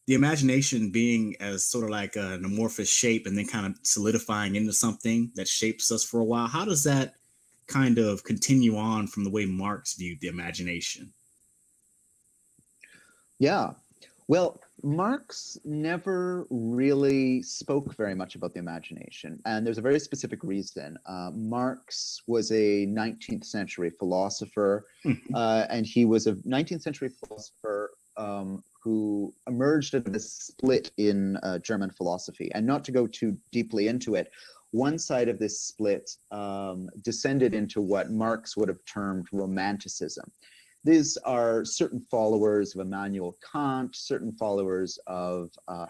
the imagination being as sort of like an amorphous shape and then kind of solidifying into something that shapes us for a while, how does that kind of continue on from the way Marx viewed the imagination? Yeah. Well, Marx never really spoke very much about the imagination, and there's a very specific reason. Marx was a 19th century philosopher, and he was a 19th century philosopher who emerged out of this split in German philosophy. And not to go too deeply into it, one side of this split descended into what Marx would have termed Romanticism. These are certain followers of Immanuel Kant, certain followers of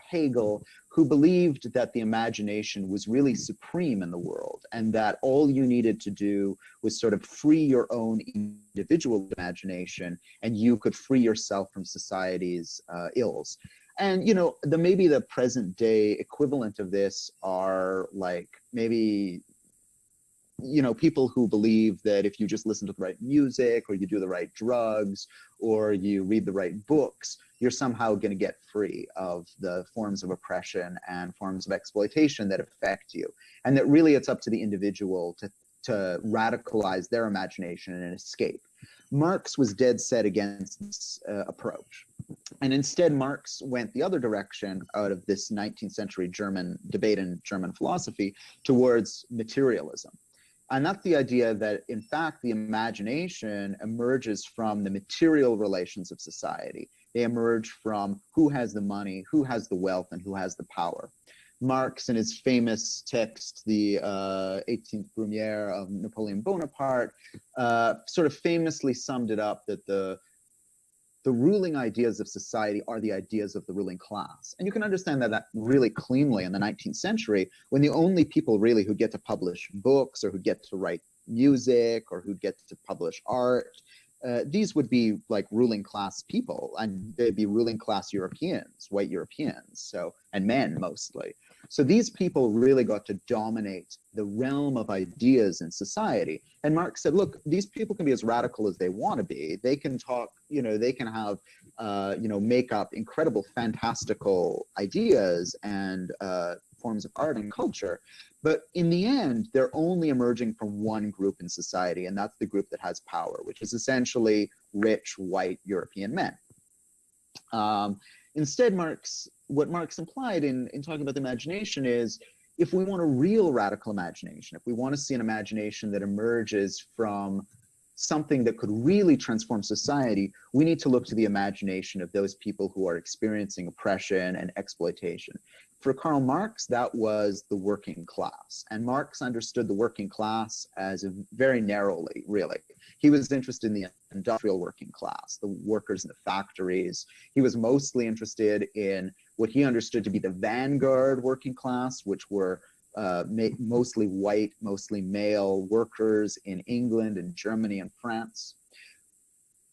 Hegel, who believed that the imagination was really supreme in the world, and that all you needed to do was sort of free your own individual imagination, and you could free yourself from society's ills. And, you know, maybe the present day equivalent of this are like maybe, you know, people who believe that if you just listen to the right music, or you do the right drugs, or you read the right books, you're somehow going to get free of the forms of oppression and forms of exploitation that affect you. And that really it's up to the individual to radicalize their imagination and escape. Marx was dead set against this approach. And instead, Marx went the other direction out of this 19th century German debate in German philosophy towards materialism. And that's the idea that, in fact, the imagination emerges from the material relations of society. They emerge from who has the money, who has the wealth, and who has the power. Marx, in his famous text, the 18th Brumaire of Napoleon Bonaparte, sort of famously summed it up that the ruling ideas of society are the ideas of the ruling class. And you can understand that really cleanly in the 19th century, when the only people really who get to publish books, or who get to write music, or who get to publish art, these would be like ruling class people, and they'd be ruling class Europeans, white Europeans, and men mostly. So these people really got to dominate the realm of ideas in society. And Marx said, look, these people can be as radical as they want to be. They can talk, you know, they can have, make up incredible, fantastical ideas and forms of art and culture. But in the end, they're only emerging from one group in society, and that's the group that has power, which is essentially rich, white European men. Instead, what Marx implied in talking about the imagination is, if we want a real radical imagination, if we want to see an imagination that emerges from something that could really transform society, we need to look to the imagination of those people who are experiencing oppression and exploitation. For Karl Marx, that was the working class. And Marx understood the working class as very narrowly, really. He was interested in the industrial working class, the workers in the factories. He was mostly interested in what he understood to be the vanguard working class, which were mostly white, mostly male workers in England and Germany and France.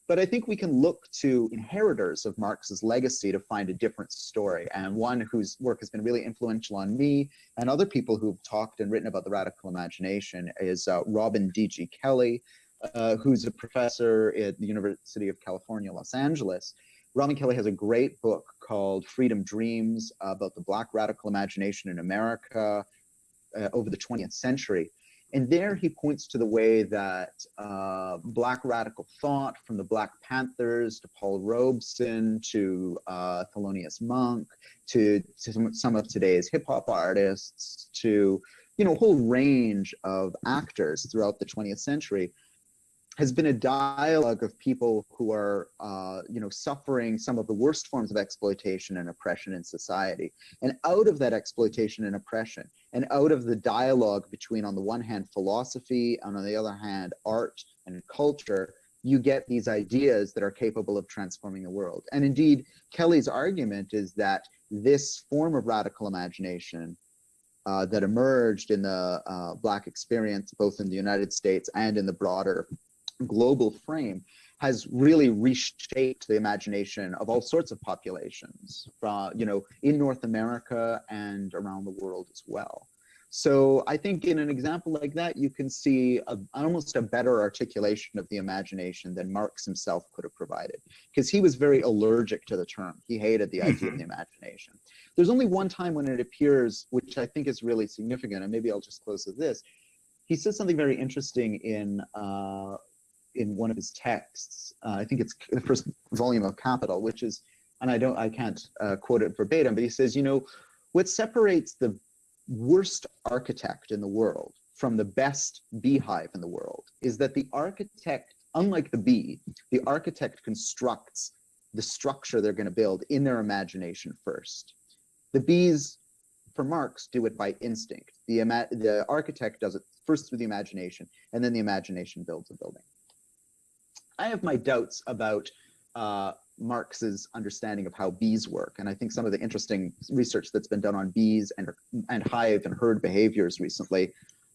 But I think we can look to inheritors of Marx's legacy to find a different story, and one whose work has been really influential on me and other people who've talked and written about the radical imagination is Robin D.G. Kelley, who's a professor at the University of California, Los Angeles. Robin Kelley has a great book called Freedom Dreams about the Black radical imagination in America over the 20th century. And there he points to the way that Black radical thought, from the Black Panthers to Paul Robeson to Thelonious Monk to some of today's hip hop artists to, you know, a whole range of actors throughout the 20th century, has been a dialogue of people who are, suffering some of the worst forms of exploitation and oppression in society. And out of that exploitation and oppression, and out of the dialogue between, on the one hand, philosophy, and on the other hand, art and culture, you get these ideas that are capable of transforming the world. And indeed, Kelley's argument is that this form of radical imagination that emerged in the Black experience, both in the United States and in the broader global frame, has really reshaped the imagination of all sorts of populations, from, in North America and around the world as well. So I think in an example like that, you can see almost a better articulation of the imagination than Marx himself could have provided, because he was very allergic to the term. He hated the idea of the imagination. There's only one time when it appears, which I think is really significant, and maybe I'll just close with this. He says something very interesting in one of his texts. I think it's the first volume of Capital, which is, and I can't quote it verbatim, but he says, what separates the worst architect in the world from the best beehive in the world is that the architect, unlike the bee, the architect constructs the structure they're going to build in their imagination first. The bees, for Marx, do it by instinct. The architect does it first through the imagination, and then the imagination builds a building. I have my doubts about Marx's understanding of how bees work, and I think some of the interesting research that's been done on bees and hive and herd behaviors recently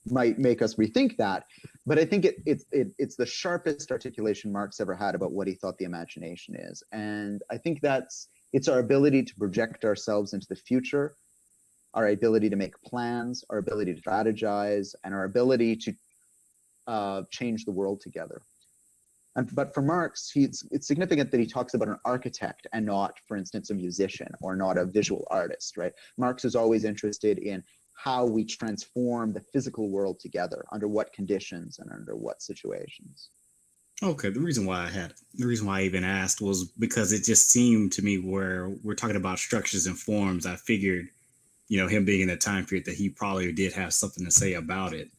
might make us rethink that. But I think it's the sharpest articulation Marx ever had about what he thought the imagination is, and I think it's our ability to project ourselves into the future, our ability to make plans, our ability to strategize, and our ability to change the world together. But for Marx, it's significant that he talks about an architect and not, for instance, a musician or not a visual artist, right? Marx is always interested in how we transform the physical world together, under what conditions and under what situations. Okay, the reason why I even asked was because it just seemed to me, where we're talking about structures and forms, I figured, him being in a time period, that he probably did have something to say about it.